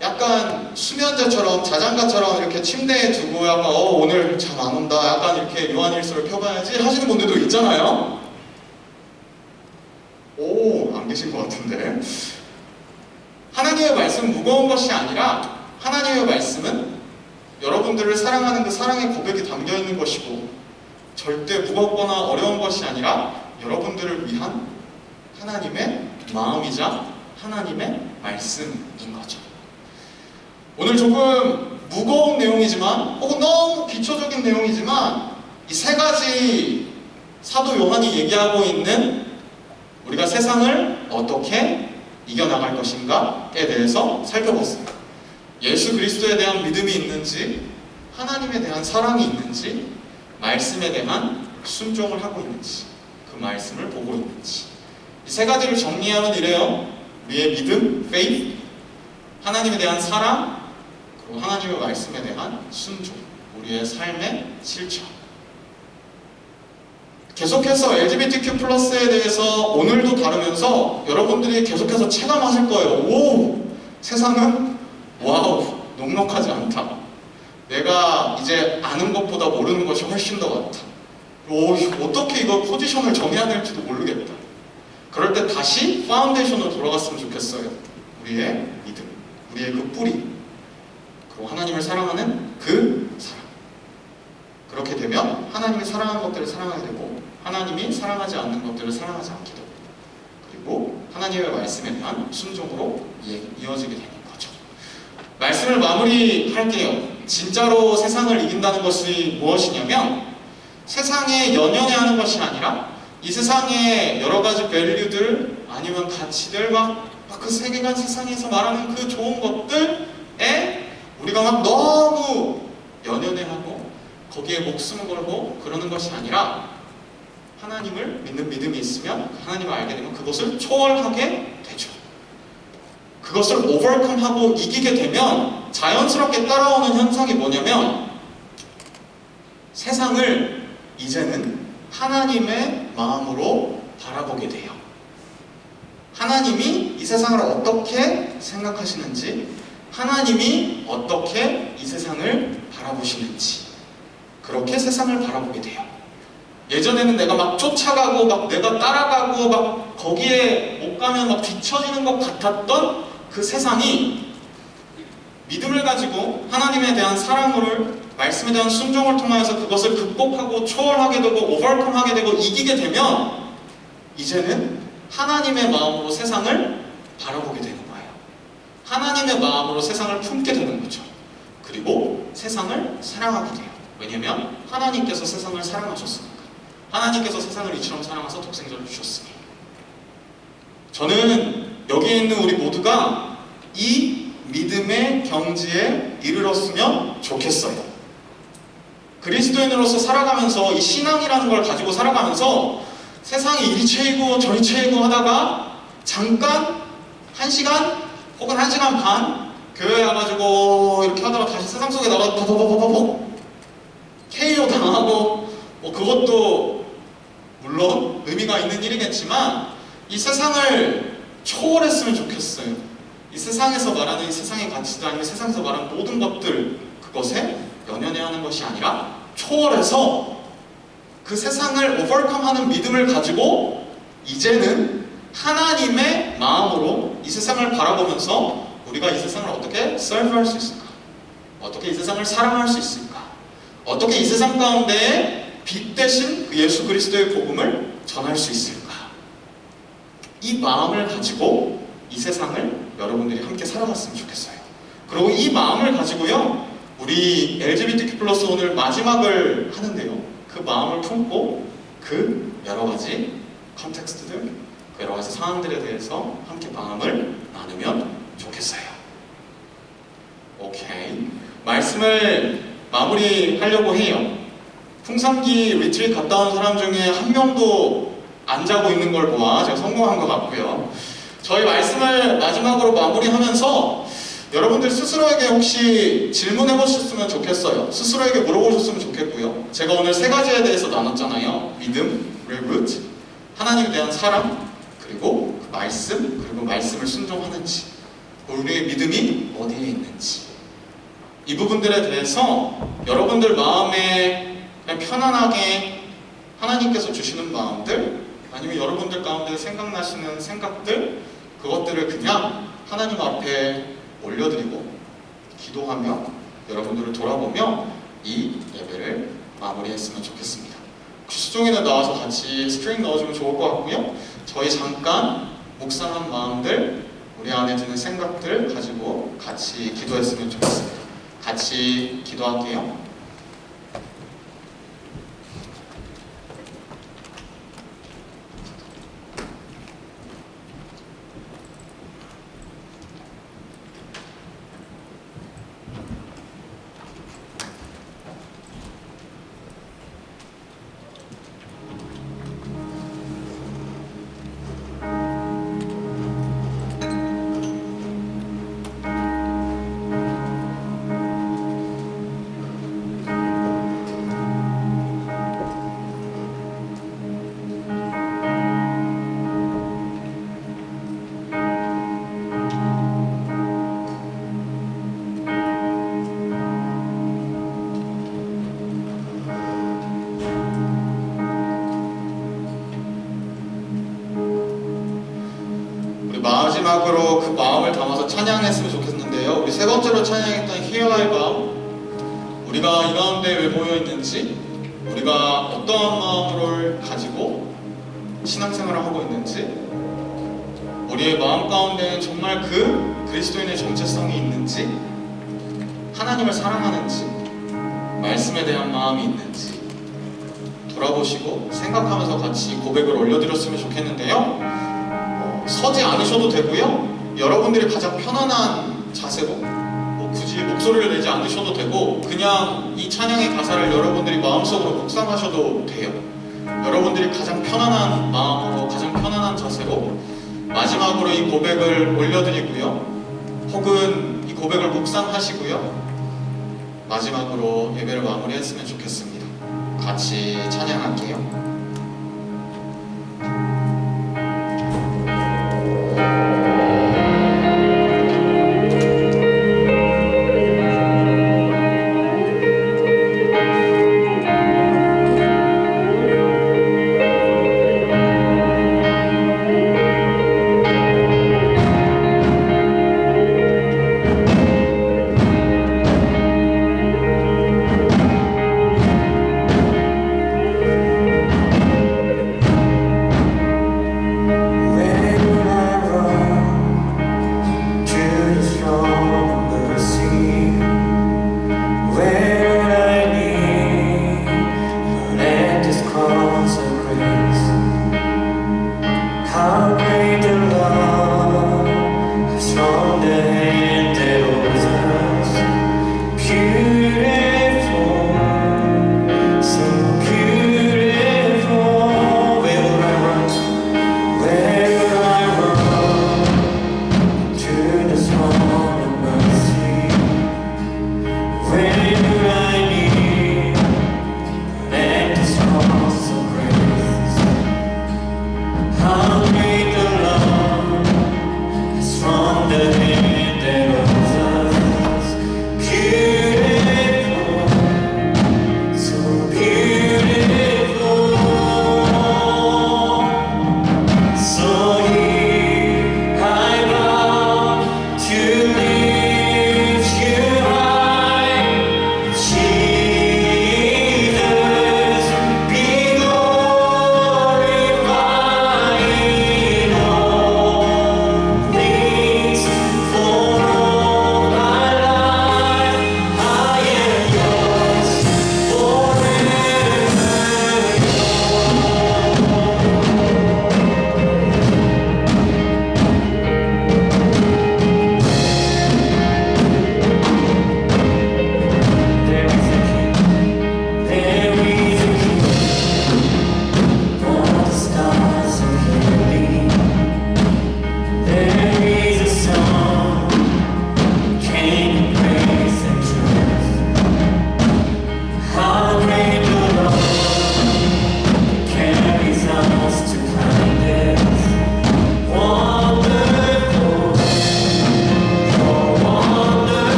약간 수면제처럼, 자장가처럼 이렇게 침대에 두고 약간 오늘 잠 안 온다, 약간 이렇게 요한일서를 펴봐야지 하시는 분들도 있잖아요. 안 계신 것 같은데. 하나님의 말씀은 무거운 것이 아니라, 하나님의 말씀은 여러분들을 사랑하는 그 사랑의 고백이 담겨 있는 것이고, 절대 무겁거나 어려운 것이 아니라 여러분들을 위한 하나님의 마음이자 하나님의 말씀인 거죠. 오늘 조금 무거운 내용이지만 혹은 너무 기초적인 내용이지만 이 세 가지 사도 요한이 얘기하고 있는 우리가 세상을 어떻게 이겨나갈 것인가에 대해서 살펴봤습니다. 예수 그리스도에 대한 믿음이 있는지, 하나님에 대한 사랑이 있는지, 말씀에 대한 순종을 하고 있는지, 그 말씀을 보고 있는지. 이 세 가지를 정리하면 이래요. 우리의 믿음, faith, 하나님에 대한 사랑, 그리고 하나님의 말씀에 대한 순종, 우리의 삶의 실천. 계속해서 LGBTQ 플러스에 대해서 오늘도 다루면서 여러분들이 계속해서 체감하실 거예요. 오! 세상은 와우! 녹록하지 않다. 내가 이제 아는 것보다 모르는 것이 훨씬 더 많다. 오, 어떻게 이거 포지션을 정해야 될지도 모르겠다. 그럴 때 다시 파운데이션으로 돌아갔으면 좋겠어요. 우리의 믿음, 우리의 그 뿌리, 그리고 하나님을 사랑하는 그 사랑. 그렇게 되면 하나님이 사랑하는 것들을 사랑하게 되고 하나님이 사랑하지 않는 것들을 사랑하지 않게 되고 그리고 하나님의 말씀에 대한 순종으로 이어지게 되는 거죠. 말씀을 마무리할게요. 진짜로 세상을 이긴다는 것이 무엇이냐면 세상에 연연해하는 것이 아니라 이 세상의 여러 가지 밸류들 아니면 가치들 막 그 세계관 세상에서 말하는 그 좋은 것들에 우리가 막 너무 연연해하고 거기에 목숨을 걸고 그러는 것이 아니라 하나님을 믿는 믿음이 있으면 하나님을 알게 되면 그것을 초월하게 되죠. 그것을 오버컴하고 이기게 되면 자연스럽게 따라오는 현상이 뭐냐면 세상을 이제는 하나님의 마음으로 바라보게 돼요. 하나님이 이 세상을 어떻게 생각하시는지, 하나님이 어떻게 이 세상을 바라보시는지, 그렇게 세상을 바라보게 돼요. 예전에는 내가 막 쫓아가고 막 내가 따라가고 막 거기에 못 가면 막 뒤처지는 것 같았던 그 세상이 믿음을 가지고 하나님에 대한 사랑을, 말씀에 대한 순종을 통하여서 그것을 극복하고 초월하게 되고 오버컴하게 되고 이기게 되면 이제는 하나님의 마음으로 세상을 바라보게 되는 거예요. 하나님의 마음으로 세상을 품게 되는 거죠. 그리고 세상을 사랑하게 돼요. 왜냐면 하나님께서 세상을 사랑하셨으니까. 하나님께서 세상을 이처럼 사랑하셔서 독생자를 주셨으니. 저는 여기에 있는 우리 모두가 이 믿음의 경지에 이르렀으면 좋겠어요. 그리스도인으로서 살아가면서 이 신앙이라는 걸 가지고 살아가면서 세상이 이리 채이고 저리 채이고 하다가 잠깐 1시간 혹은 1시간 반 교회 와가지고 이렇게 하다가 다시 세상 속에 나가서 버버버버버 KO 당하고 뭐 그것도 물론 의미가 있는 일이겠지만 이 세상을 초월했으면 좋겠어요. 이 세상에서 말하는 이 세상의 가치들 아니면 세상에서 말하는 모든 것들 그것에 연연해하는 것이 아니라 초월해서 그 세상을 오버컴하는 믿음을 가지고 이제는 하나님의 마음으로 이 세상을 바라보면서 우리가 이 세상을 어떻게 서브할 수 있을까? 어떻게 이 세상을 사랑할 수 있을까? 어떻게 이 세상 가운데 빛 대신 그 예수 그리스도의 복음을 전할 수 있을까? 이 마음을 가지고 이 세상을 여러분들이 함께 살아갔으면 좋겠어요. 그리고 이 마음을 가지고요, 우리 LGBTQ 플러스 오늘 마지막을 하는데요. 그 마음을 품고 그 여러 가지 컨텍스트들, 그 여러 가지 상황들에 대해서 함께 마음을 나누면 좋겠어요. 오케이. 말씀을 마무리하려고 해요. 풍산기 리트릿 갔다 온 사람 중에 한 명도 안 자고 있는 걸 보아 제가 성공한 것 같고요. 저희 말씀을 마지막으로 마무리하면서 여러분들 스스로에게 혹시 질문해 보셨으면 좋겠어요. 스스로에게 물어보셨으면 좋겠고요. 제가 오늘 세 가지에 대해서 나눴잖아요. 믿음, root, 하나님에 대한 사랑, 그리고 그 말씀, 그리고 말씀을 순종하는지, 우리의 믿음이 어디에 있는지, 이 부분들에 대해서 여러분들 마음에 그냥 편안하게 하나님께서 주시는 마음들, 아니면 여러분들 가운데 생각나시는 생각들, 그것들을 그냥 하나님 앞에 올려드리고 기도하며 여러분들을 돌아보며 이 예배를 마무리했으면 좋겠습니다. 수종이는 나와서 같이 스크린 넣어주면 좋을 것 같고요. 저희 잠깐 묵상한 마음들, 우리 안에 드는 생각들 가지고 같이 기도했으면 좋겠습니다. 같이 기도할게요. 마지막으로 그 마음을 담아서 찬양했으면 좋겠는데요. 우리 세 번째로 찬양했던 Here I Bow, 우리가 이 가운데 왜 모여 있는지, 우리가 어떠한 마음을 가지고 신앙생활을 하고 있는지, 우리의 마음 가운데는 정말 그 그리스도인의 정체성이 있는지, 하나님을 사랑하는지, 말씀에 대한 마음이 있는지 돌아보시고 생각하면서 같이 고백을 올려드렸으면 좋겠는데요. 서지 않으셔도 되고요. 여러분들이 가장 편안한 자세로 굳이 목소리를 내지 않으셔도 되고 그냥 이 찬양의 가사를 여러분들이 마음속으로 묵상하셔도 돼요. 여러분들이 가장 편안한 마음으로 가장 편안한 자세로 마지막으로 이 고백을 올려드리고요. 혹은 이 고백을 묵상하시고요. 마지막으로 예배를 마무리했으면 좋겠습니다. 같이 찬양할게요.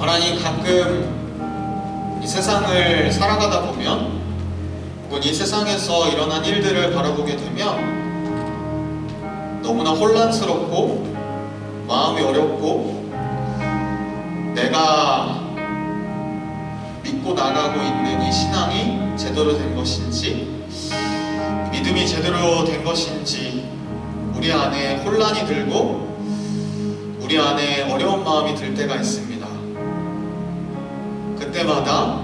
하나님 가끔 이 세상을 살아가다 보면 혹은 이 세상에서 일어난 일들을 바라보게 되면 너무나 혼란스럽고 마음이 어렵고 내가 믿고 나가고 있는 이 신앙이 제대로 된 것인지 믿음이 제대로 된 것인지 우리 안에 혼란이 들고 우리 안에 어려운 마음이 들 때가 있습니다. 그때마다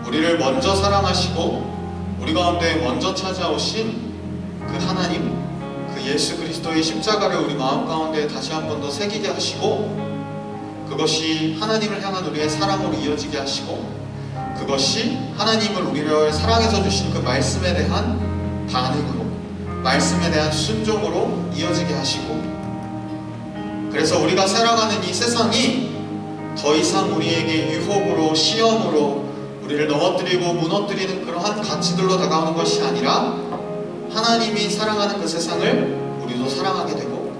우리를 먼저 사랑하시고 우리 가운데 먼저 찾아오신 그 하나님, 그 예수 그리스도의 십자가를 우리 마음 가운데 다시 한 번 더 새기게 하시고 그것이 하나님을 향한 우리의 사랑으로 이어지게 하시고 그것이 하나님을 우리를 사랑해서 주신 그 말씀에 대한 반응으로 말씀에 대한 순종으로 이어지게 하시고 그래서 우리가 살아가는 이 세상이 더 이상 우리에게 유혹으로 시험으로 우리를 넘어뜨리고 무너뜨리는 그러한 가치들로 다가오는 것이 아니라 하나님이 사랑하는 그 세상을 우리도 사랑하게 되고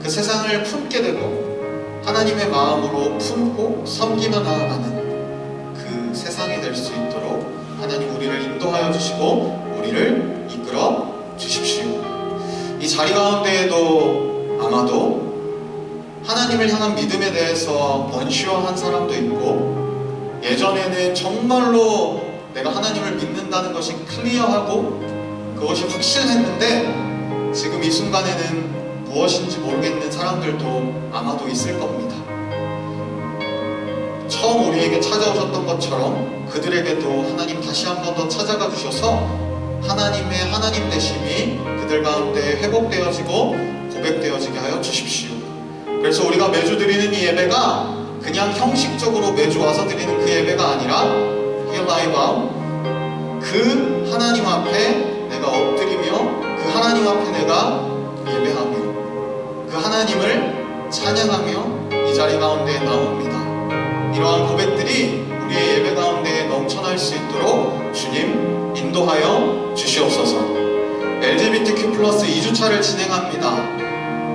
그 세상을 품게 되고 하나님의 마음으로 품고 섬기며 나아가는 그 세상이 될 수 있도록 하나님 우리를 인도하여 주시고 우리를 이끌어 주십시오. 이 자리 가운데에도 아마도 하나님을 향한 믿음에 대해서 언슈어한 사람도 있고 예전에는 정말로 내가 하나님을 믿는다는 것이 클리어하고 그것이 확실했는데 지금 이 순간에는 무엇인지 모르겠는 사람들도 아마도 있을 겁니다. 처음 우리에게 찾아오셨던 것처럼 그들에게도 하나님 다시 한 번 더 찾아가 주셔서 하나님의 하나님 되심이 그들 가운데 회복되어지고 고백되어지게 하여 주십시오. 그래서 우리가 매주 드리는 이 예배가 그냥 형식적으로 매주 와서 드리는 그 예배가 아니라 Here I bow 그 하나님 앞에 내가 엎드리며 그 하나님 앞에 내가 예배하며 그 하나님을 찬양하며 이 자리 가운데 나옵니다. 이러한 고백들이 우리의 예배 가운데 넘쳐날 수 있도록 주님 인도하여 주시옵소서. LGBTQ 플러스 2주차를 진행합니다.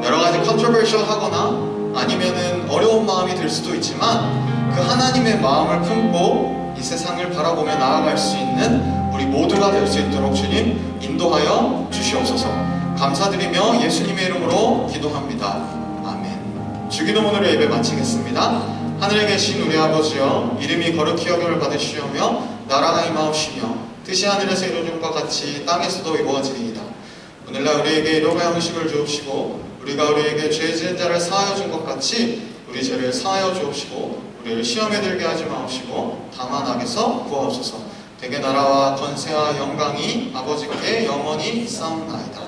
여러가지 컨트로버셜 하거나 아니면은 어려운 마음이 들 수도 있지만 그 하나님의 마음을 품고 이 세상을 바라보며 나아갈 수 있는 우리 모두가 될 수 있도록 주님 인도하여 주시옵소서. 감사드리며 예수님의 이름으로 기도합니다. 아멘. 주기도문으로 예배 마치겠습니다. 하늘에 계신 우리 아버지여 이름이 거룩히 여김을 받으시오며 나라가 임하옵시며 뜻이 하늘에서 이루어진 것 같이 땅에서도 이루어지리이다. 오늘날 우리에게 일용할 양식을 주옵시고 우리가 우리에게 죄 지은 자를 사하여 준 것 같이 우리 죄를 사하여 주옵시고 우리를 시험에 들게 하지 마옵시고 다만 악에서 구하옵소서. 대개 나라와 권세와 영광이 아버지께 영원히 있사옵나이다.